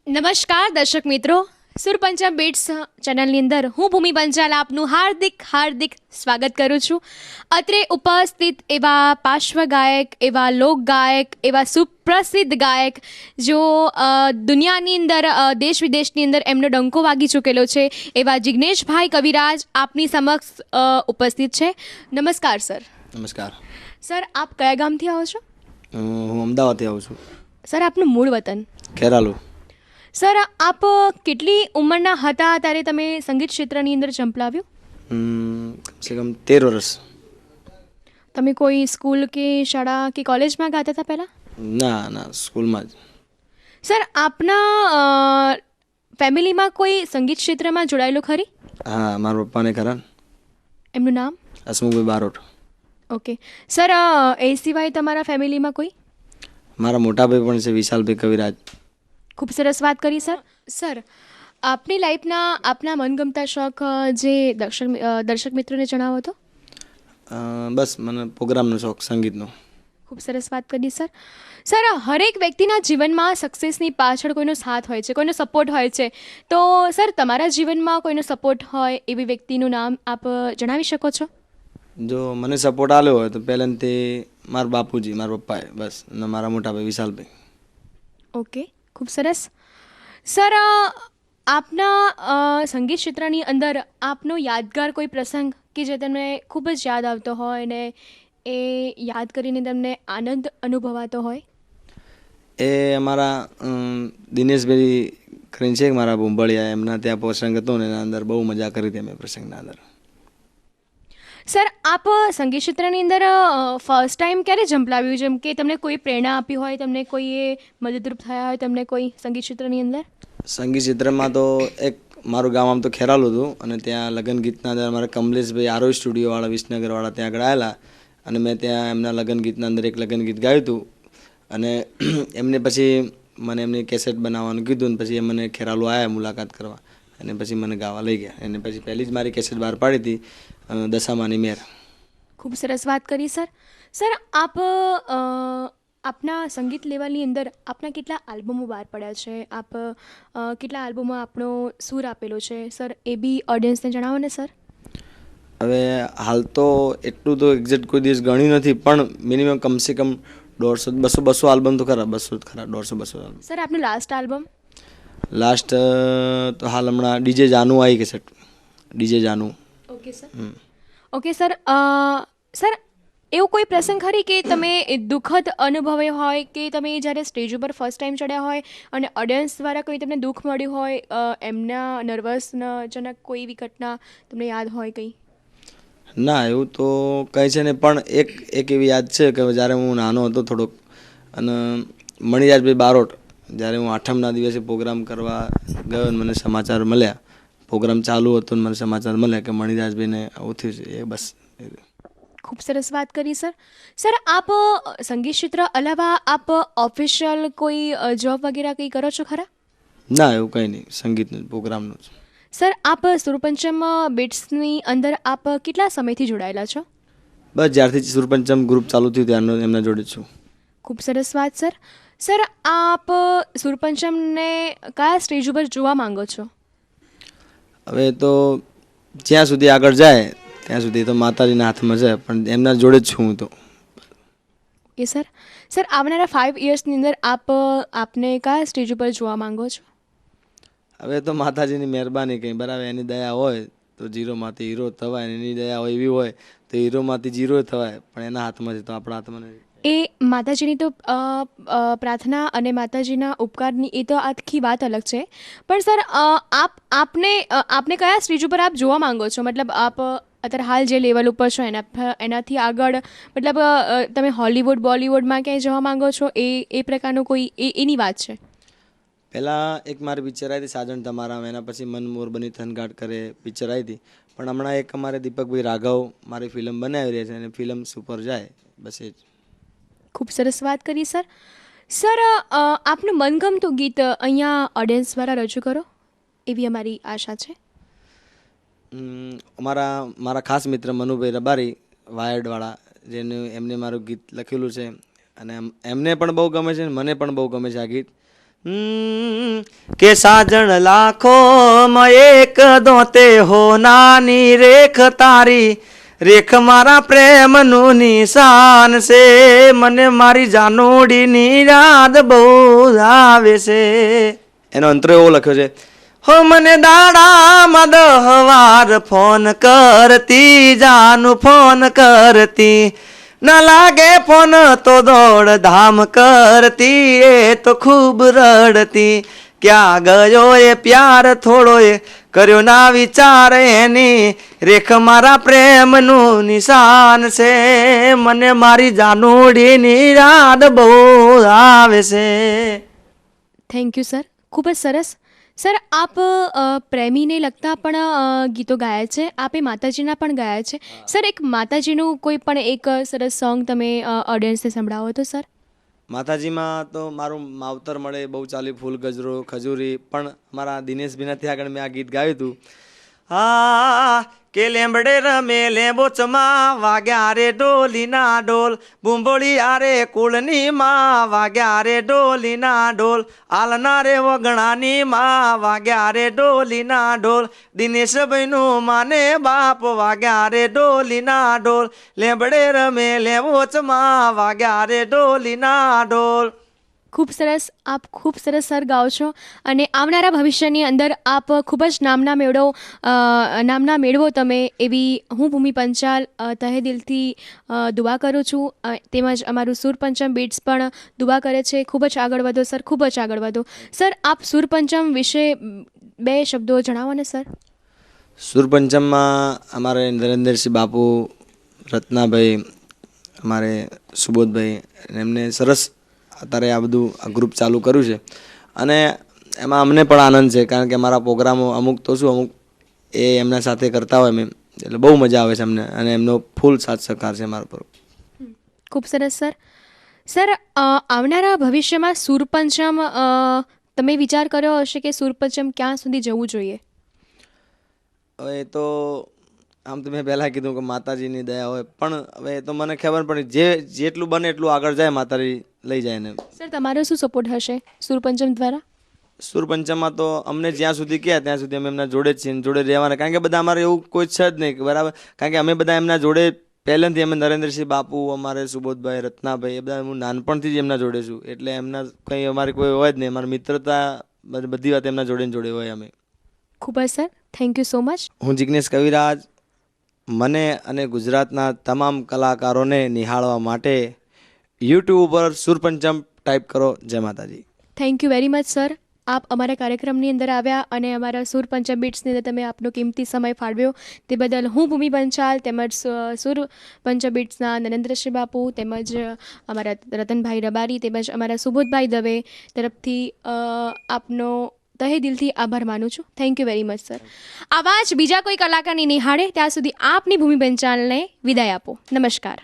નમસ્કાર દર્શક મિત્રો, સુરપંચમ બીટ્સ ચેનલની અંદર હું ભૂમિ પંચાલ આપનું હાર્દિક સ્વાગત કરું છું. અત્રે ઉપસ્થિત એવા પાર્શ્વ ગાયક, એવા લોક ગાયક, એવા સુપ્રસિદ્ધ ગાયક જો દુનિયાની અંદર દેશ વિદેશની અંદર એમનો ડંકો વાગી ચૂકેલો છે એવા જિગ્નેશભાઈ કવિરાજ આપની સમક્ષ ઉપસ્થિત છે. નમસ્કાર સર. નમસ્કાર. સર, આપ કયા ગામથી આવો છો? હું અમદાવાદથી આવું છું. સર, આપનું મૂળ વતન? ખેરાલુ. સર, આપ કેટલી ઉંમરના હતા ત્યારે તમે સંગીત ક્ષેત્રની અંદર ઝંપલાવ્યું? કમસે કમ 13 વર્ષ. તમે કોઈ સ્કૂલ કે શાળા કે કોલેજમાં ગાતા હતા પહેલાં? ના, સ્કૂલમાં જ. સર, આપના ફેમિલીમાં કોઈ સંગીત ક્ષેત્રમાં જોડાયેલું ખરી? હા, મારા પપ્પાને ખરા. એમનું નામ? હસમુખભાઈ બારોટ. ઓકે સર, એ સિવાય તમારા ફેમિલીમાં કોઈ? મારા મોટા ભાઈ પણ છે, વિશાલભાઈ કવિરાજ. ખૂબ સરસ વાત કરી સર. સર, આપની લાઈફના આપના મનગમતા શોખ જે દર્શક મિત્રોને જણાવો તો. બસ મને પ્રોગ્રામનો શોખ, સંગીતનો. ખૂબ સરસ વાત કરી સર. સર, હરેક વ્યક્તિના જીવનમાં સક્સેસની પાછળ કોઈનો સાથ હોય છે, કોઈનો સપોર્ટ હોય છે. તો સર, તમારા જીવનમાં કોઈનો સપોર્ટ હોય એવી વ્યક્તિનું નામ આપ જણાવી શકો છો? જો મને સપોર્ટ આવ્યો હોય તો પહેલાંથી મારા બાપુજી, મારા પપ્પાએ, બસ, અને મારા મોટા ભાઈ વિશાલભાઈ. ઓકે, ખૂબ સરસ. સર, આપના સંગીત ક્ષેત્રની અંદર આપનો યાદગાર કોઈ પ્રસંગ કે જે તમને ખૂબ જ યાદ આવતો હોય ને એ યાદ કરીને તમને આનંદ અનુભવાતો હોય? એ અમારા દિનેશભાઈ કરીને છે મારા ભૂંભળિયા, એમના ત્યાં પ્રસંગ હતો ને એના અંદર બહુ મજા કરી હતી અમે પ્રસંગના અંદર. સર, આપ સંગીત ક્ષેત્રની અંદર ફર્સ્ટ ટાઈમ ક્યારે ઝંપલાવ્યું? જેમ કે તમને કોઈ પ્રેરણા આપી હોય, તમને કોઈએ મદદરૂપ થયા હોય તમને કોઈ સંગીત ક્ષેત્રની અંદર? સંગીત ક્ષેત્રમાં તો એક મારું ગામ આમ તો ખેરાલુ હતું અને ત્યાં લગ્ન ગીતના અંદર અમારા કમલેશભાઈ આરો સ્ટુડિયોવાળા વિસનગરવાળા ત્યાં આગળ આવેલા અને મેં ત્યાં એમના લગ્ન ગીતના અંદર એક લગ્ન ગીત ગાયું હતું અને એમને પછી મને એમની કેસેટ બનાવવાનું કીધું અને પછી એ મને ખેરાલુ આવ્યા મુલાકાત કરવા અને પછી મને ગાવા લઈ ગયા અને પછી પહેલી જ મારી કેસેટ બહાર પાડી હતી, દશામાની મેર. ખૂબ સરસ વાત કરી સર. સર, આપ આપના સંગીત લેવલની અંદર આપના કેટલા આલ્બમો બહાર પડ્યા છે? આપ કેટલા આલ્બમમાં આપણો સૂર આપેલો છે સર, એ બી ઓડિયન્સને જણાવો ને સર. હવે હાલ તો એટલું તો એક્ઝેક્ટ કોઈ દિવસ ગણ્યું નથી પણ મિનિમમ કમસે કમ 150-200 આલ્બમ તો ખરા. 150-200 આલ્બમ. સર, આપનું લાસ્ટ આલ્બમ? લાસ્ટ તો હાલ હમણાં ડીજે જાનુ આવી cassette, DJ Janu. Okay sir. Okay sir. Sir, એવો કોઈ પ્રસંગ ખરી કે તમે દુઃખદ અનુભવ્યો હોય કે તમે જ્યારે સ્ટેજ ઉપર ફર્સ્ટ ટાઈમ ચડ્યા હોય અને ઓડિયન્સ દ્વારા કોઈ તમને દુઃખ મળ્યું હોય, એમના નર્વસજનક કોઈ એવી ઘટના તમને યાદ હોય કંઈ? ના, એવું તો કંઈ છે ને, પણ એક એવી યાદ છે કે જ્યારે હું નાનો હતો થોડોક અને મણિરાજભાઈ બારોટ, જ્યારે હું 8મના દિવસે પ્રોગ્રામ કરવા ગયો અને મને સમાચાર મળ્યા, પ્રોગ્રામ ચાલુ હતો અને મને સમાચાર મળ્યા કે મણિરાજભાઈને આવું થયું છે, એ બસ. ખૂબ સરસ વાત કરી સર. સર, આપ સંગીત ક્ષેત્ર અલાવા આપ ઓફિશિયલ કોઈ જોબ વગેરે કંઈ કરો છો ખરા? ના, એવું કંઈ નહીં, સંગીતનું પ્રોગ્રામનું જ. સર, આપ સુરપંચમ બિટ્સની અંદર આપ કેટલા સમયથી જોડાયેલા છો? બસ જ્યારથી સુરપંચમ ગ્રુપ ચાલુ થયું ત્યારનો એમના જોડે જ છું. ખૂબ સરસ વાત સર. સર, આપ સુરપંચમને કયા સ્ટેજ ઉપર જોવા માંગો છો? હવે તો જ્યાં સુધી આગળ જાય ત્યાં સુધી તો માતાજીના હાથમાં છે, પણ એમના જોડે જ છું હું તો. Okay sir. સર, આવનારા 5 યર્સની અંદર આપને કયા સ્ટેજ ઉપર જોવા માંગો છો? હવે તો માતાજીની મહેરબાની કંઈ, બરાબર, એની દયા હોય તો ઝીરોમાંથી હીરો થવાય, એની દયા હોય એવી હોય તો હીરોમાંથી ઝીરો થવાય, પણ એના હાથમાં છે તો આપણા હાથમાં નથી. એ માતાજીની તો પ્રાર્થના અને માતાજીના ઉપકારની એ તો આખી વાત અલગ છે. પણ સર, આપને કયા સ્ટેજ ઉપર આપ જોવા માંગો છો? મતલબ આપ અત્યારે હાલ જે લેવલ ઉપર છો એનાથી આગળ, મતલબ તમે હોલિવૂડ બોલિવૂડમાં ક્યાંય જવા માંગો છો એ પ્રકારનું કોઈ એની વાત છે? પહેલાં એક મારી પિક્ચર આવી હતી સાજણ તમારા, એના પછી મન મોર બની થનગાટ કરે પિક્ચર આવી હતી, પણ હમણાં એક અમારે દીપકભાઈ રાઘવ મારી ફિલ્મ બનાવી રહ્યા છે અને ફિલ્મ સુપર જાય, બસ એ જ. ખૂબ સરસ વાત કરી સર. સર, આપનું મનગમતું ગીત અહીંયા ઓડિયન્સ દ્વારા રજૂ કરો એવી અમારી આશા છે. મારા ખાસ મિત્ર મનુભાઈ રબારી વાયર્ડવાળા, એમને મારું ગીત લખેલું છે અને એમને પણ બહુ ગમે છે, મને પણ બહુ ગમે છે આ ગીત. કે સાજણ લાખોમાં એક દોતે હો નાની રેખ તારી રેખ મારા પ્રેમનું નિશાન છે મને મારી જાનોડીની યાદ બહુ આવે છે. એનો અંતરો એવો લખ્યો છે, હો મને દાડામાં 10 વાર ફોન કરતી જાનું ફોન કરતી ના લાગે ફોન તો દોડ ધામ કરતી એ તો ખૂબ રડતી ક્યાં ગયો એ પ્યાર થોડો એ કર્યો ના વિચાર એની રેખ મારા પ્રેમનું નિશાન છે મને મારી જાનોડીની યાદ બહુ આવે છે. થેન્ક યુ સર, ખૂબ જ સરસ. સર, આપ પ્રેમીને લગતા પણ ગીતો ગાયા છે, આપે માતાજીના પણ ગાયા છે. સર, એક માતાજીનું કોઈ પણ એક સરસ સોંગ તમે ઓડિયન્સને સંભળાવો તો સર. માતાજીમાં તો મારું માવતર મળે બહુ ચાલી ફૂલ ગજરો ખજૂરી પણ મારા દિનેશભાઈના ત્યાં આગળ મેં આ ગીત ગાયું હતું. હા કે લેંબડે રમે લેંબોચમાં વાગ્યા રે ડોલીના ડોલ બુંબોળી આરે કુળની માં વાગ્યા રે ડોલીના ડોલ આલના રે વગણાની માં વાગ્યા રે ડોલીના ડોલ દિનેશભાઈનું માને બાપ વાગ્યા રે ડોલીના ડોલ લેંબડે રમે લેંબોચમાં વાગ્યા રે ડોલીના ડોલ. ખૂબ સરસ, આપ ખૂબ સરસ સર ગાઓ છો અને આવનારા ભવિષ્યની અંદર આપ ખૂબ જ નામના મેળવો તમે એવી હું ભૂમિ પંચાલ તહે દિલથી દુઆ કરું છું. તેમજ અમારું સુરપંચમ બીટ્સ પણ દુઆ કરે છે. ખૂબ જ આગળ વધો સર, ખૂબ જ આગળ વધો. સર, આપ સુરપંચમ વિશે 2 શબ્દો જણાવો ને સર. સુરપંચમમાં અમારે નરેન્દ્રસિંહ બાપુ, રત્નાભાઈ, અમારે સુબોધભાઈ એમને સરસ અત્યારે આ બધું આ ગ્રુપ ચાલુ કર્યું છે અને એમાં અમને પણ આનંદ છે કારણ કે અમારા પ્રોગ્રામો અમુક તો શું અમુક એ એમના સાથે કરતા હોય મેં એટલે બહુ મજા આવે છે અમને અને એમનો ફૂલ સાથ સહકાર છે મારા પર. ખૂબ સરસ સર. સર, આવનારા ભવિષ્યમાં સુરપંચમ તમે વિચાર કર્યો હશે કે સુરપંચમ ક્યાં સુધી જવું જોઈએ? હવે એ તો આમ તો મેં પહેલાં કીધું કે માતાજીની દયા હોય પણ હવે એ તો મને ખબર પડી જેટલું બને એટલું આગળ જાય માતાજી લઈ જાય ને. સર, તમારો શું સપોર્ટ હશે સુરપંચમ દ્વારા? સુરપંચમમાં તો અમને જ્યાં સુધી કહે ત્યાં સુધી અમે એમના જોડે જ છીએ, જોડે રહેવાના કારણ કે બધા અમારે એવું કોઈ છે જ નહીં બરાબર કારણ કે અમે બધા એમના જોડે પહેલેથી અમે નરેન્દ્રસિંહ બાપુ, અમારે સુબોધભાઈ, રત્નાભાઈ એ બધા હું નાનપણથી જ એમના જોડે છું એટલે એમના કંઈ અમારી કોઈ હોય જ નહીં. અમારી મિત્રતા બધી વાત એમના જોડે હોય અમે. ખૂબ જ sir, thank you so much. હું જિગ્નેશ કવિરાજ મને અને ગુજરાતના તમામ કલાકારોને નિહાળવા માટે યુટ્યુબ ઉપર સુરપંચમ ટાઈપ કરો. જય માતાજી. Thank you very much sir. આપ અમારા કાર્યક્રમની અંદર આવ્યા અને અમારા સુરપંચમ બીટ્સની અંદર તમે આપનો કિંમતી સમય ફાળવ્યો તે બદલ હું ભૂમિ પંચાલ તેમજ સુરપંચમ બીટ્સના નરેન્દ્રસિંહ બાપુ તેમજ અમારા રતનભાઈ રબારી તેમજ અમારા સુબોધભાઈ દવે તરફથી આપનો તહે દિલથી આભાર માનું છું. Thank you very much sir. આવા જ બીજા કોઈ કલાકારની નિહાળે ત્યાં સુધી આપની ભૂમિ પંચાલને વિદાય આપો. નમસ્કાર.